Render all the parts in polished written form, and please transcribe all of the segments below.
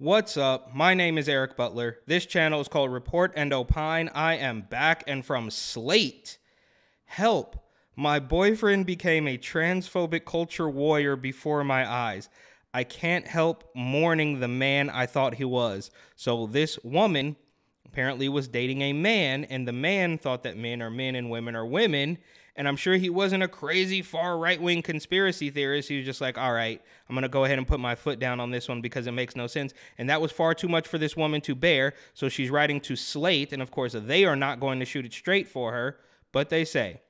What's up? My name is Eric Butler. This channel is called Report and Opine. I am back and from Slate. Help. My boyfriend became a transphobic culture warrior before my eyes. I can't help mourning the man I thought he was. So this woman apparently was dating a man, and the man thought that men are men and women are women. And I'm sure he wasn't a crazy far right-wing conspiracy theorist. He was just like, all right, I'm going to go ahead and put my foot down on this one because it makes no sense. And that was far too much for this woman to bear. So she's writing to Slate. And of course, they are not going to shoot it straight for her. But they say,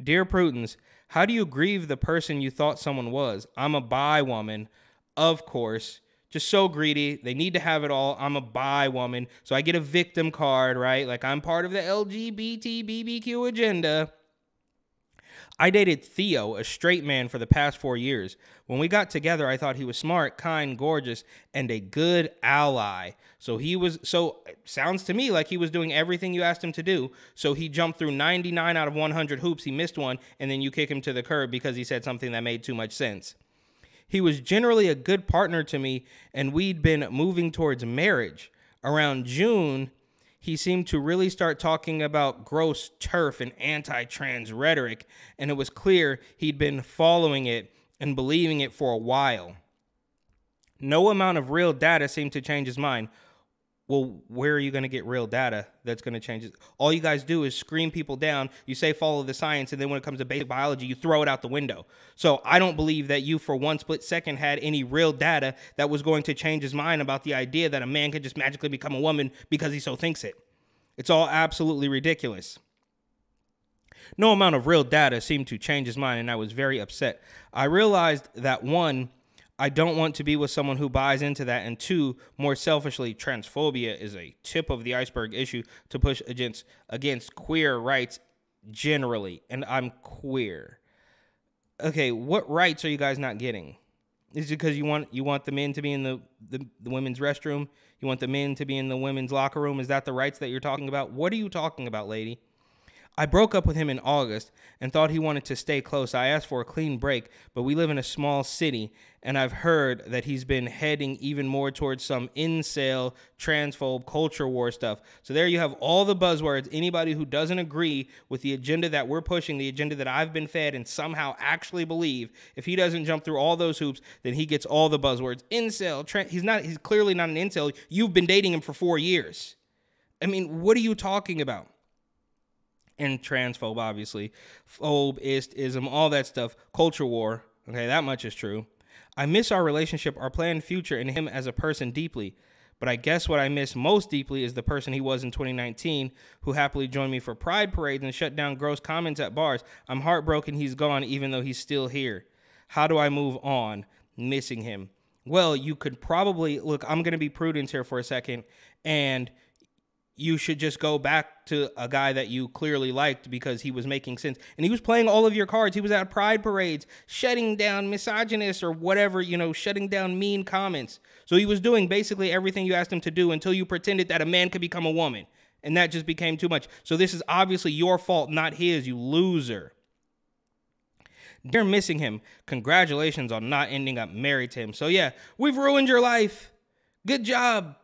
Dear Prudence, how do you grieve the person you thought someone was? I'm a bi woman, of course. Just so greedy. They need to have it all. I'm a bi woman. So I get a victim card, right? Like I'm part of the LGBT BBQ agenda. I dated Theo, a straight man, for the past 4 years. When we got together, I thought he was smart, kind, gorgeous, and a good ally. Sounds to me like he was doing everything you asked him to do. So he jumped through 99 out of 100 hoops. He missed one, and then you kick him to the curb because he said something that made too much sense. He was generally a good partner to me, and we'd been moving towards marriage. Around June, he seemed to really start talking about gross turf and anti-trans rhetoric, and it was clear he'd been following it and believing it for a while. No amount of real data seemed to change his mind. Well, where are you going to get real data that's going to change it? All you guys do is scream people down. You say follow the science, and then when it comes to basic biology, you throw it out the window. So I don't believe that you for one split second had any real data that was going to change his mind about the idea that a man could just magically become a woman because he so thinks it. It's all absolutely ridiculous. No amount of real data seemed to change his mind, and I was very upset. I realized that one, I don't want to be with someone who buys into that, and two, more selfishly, transphobia is a tip of the iceberg issue to push against queer rights generally, and I'm queer. Okay, what rights are you guys not getting? Is it because you want the men to be in the women's restroom? You want the men to be in the women's locker room? Is that the rights that you're talking about? What are you talking about, lady? I broke up with him in August and thought he wanted to stay close. I asked for a clean break, but we live in a small city, and I've heard that he's been heading even more towards some incel, transphobe, culture war stuff. So there you have all the buzzwords. Anybody who doesn't agree with the agenda that we're pushing, the agenda that I've been fed and somehow actually believe, if he doesn't jump through all those hoops, then he gets all the buzzwords. Incel, he's clearly not an incel. You've been dating him for 4 years. I mean, what are you talking about? And transphobe, obviously, phobe, ism, all that stuff, culture war. Okay, that much is true. I miss our relationship, our planned future, and him as a person deeply. But I guess what I miss most deeply is the person he was in 2019, who happily joined me for pride parades and shut down gross comments at bars. I'm heartbroken he's gone, even though he's still here. How do I move on? Missing him. Well, you could probably, look, I'm going to be prudent here for a second, and you should just go back to a guy that you clearly liked because he was making sense. And he was playing all of your cards. He was at pride parades, shutting down misogynists or whatever, shutting down mean comments. So he was doing basically everything you asked him to do until you pretended that a man could become a woman. And that just became too much. So this is obviously your fault, not his, you loser. They're missing him. Congratulations on not ending up married to him. So yeah, we've ruined your life. Good job.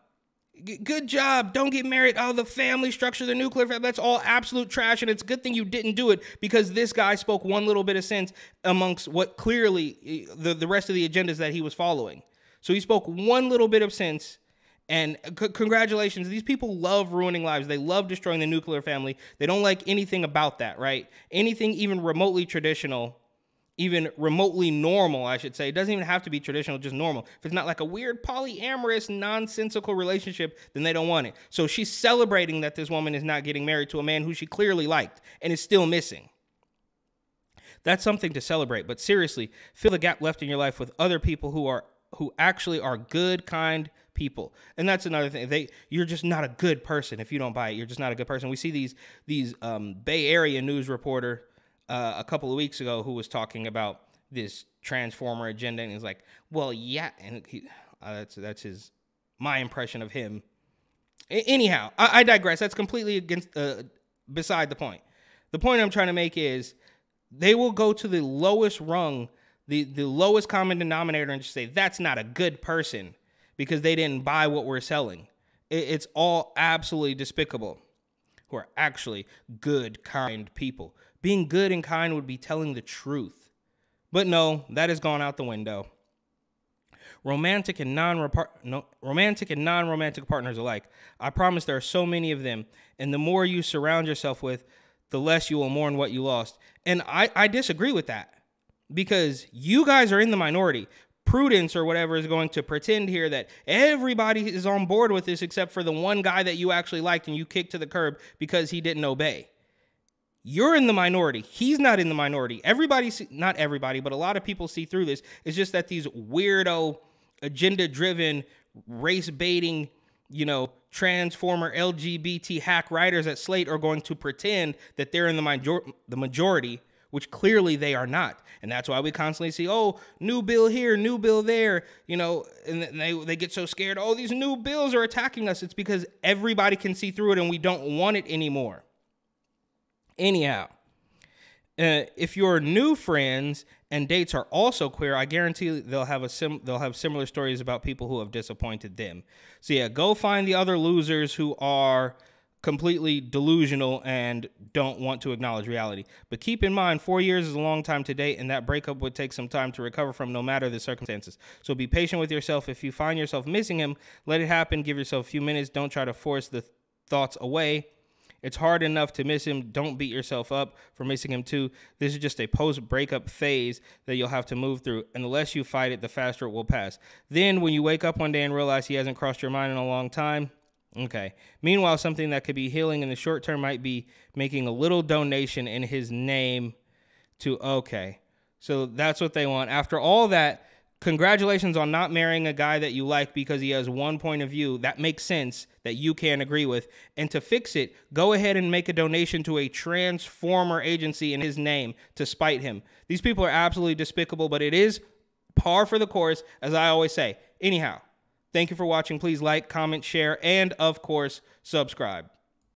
Good job. Don't get married. Oh, the family structure, the nuclear family, that's all absolute trash. And it's a good thing you didn't do it because this guy spoke one little bit of sense amongst what clearly the rest of the agendas that he was following. So he spoke one little bit of sense. And congratulations. These people love ruining lives. They love destroying the nuclear family. They don't like anything about that, right? Anything even remotely traditional, even remotely normal, I should say. It doesn't even have to be traditional, just normal. If it's not like a weird polyamorous, nonsensical relationship, then they don't want it. So she's celebrating that this woman is not getting married to a man who she clearly liked and is still missing. That's something to celebrate. But seriously, fill the gap left in your life with other people who actually are good, kind people. And that's another thing. You're just not a good person if you don't buy it. You're just not a good person. We see these Bay Area news reporter a couple of weeks ago who was talking about this transformer agenda, and he's like, well, yeah, and that's my impression of him. Anyhow, I digress. That's completely beside the point. The point I'm trying to make is they will go to the lowest rung, the lowest common denominator, and just say that's not a good person because they didn't buy what we're selling. It's all absolutely despicable. Who are actually good, kind people. Being good and kind would be telling the truth. But no, that has gone out the window. Romantic and non-romantic partners alike. I promise there are so many of them, and the more you surround yourself with, the less you will mourn what you lost. And I disagree with that, because you guys are in the minority. Prudence or whatever is going to pretend here that everybody is on board with this except for the one guy that you actually liked and you kicked to the curb because he didn't obey. You're in the minority. He's not in the minority. Not everybody, but a lot of people see through this. It's just that these weirdo, agenda-driven, race-baiting, transformer LGBT hack writers at Slate are going to pretend that they're in the majority, which clearly they are not. And that's why we constantly see, oh, new bill here, new bill there, and they get so scared. Oh, these new bills are attacking us. It's because everybody can see through it and we don't want it anymore. Anyhow, if your new friends and dates are also queer, I guarantee they'll have similar stories about people who have disappointed them. So yeah, go find the other losers who are completely delusional and don't want to acknowledge reality. But keep in mind, 4 years is a long time to date, and that breakup would take some time to recover from, no matter the circumstances. So be patient with yourself. If you find yourself missing him, let it happen. Give yourself a few minutes. Don't try to force the thoughts away. It's hard enough to miss him. Don't beat yourself up for missing him too. This is just a post-breakup phase that you'll have to move through. And the less you fight it, the faster it will pass. Then when you wake up one day and realize he hasn't crossed your mind in a long time, okay. Meanwhile, something that could be healing in the short term might be making a little donation in his name to, okay. So that's what they want. After all that, congratulations on not marrying a guy that you like because he has one point of view that makes sense that you can't agree with. And to fix it, go ahead and make a donation to a transformer agency in his name to spite him. These people are absolutely despicable, but it is par for the course, as I always say. Anyhow, thank you for watching. Please like, comment, share, and of course, subscribe.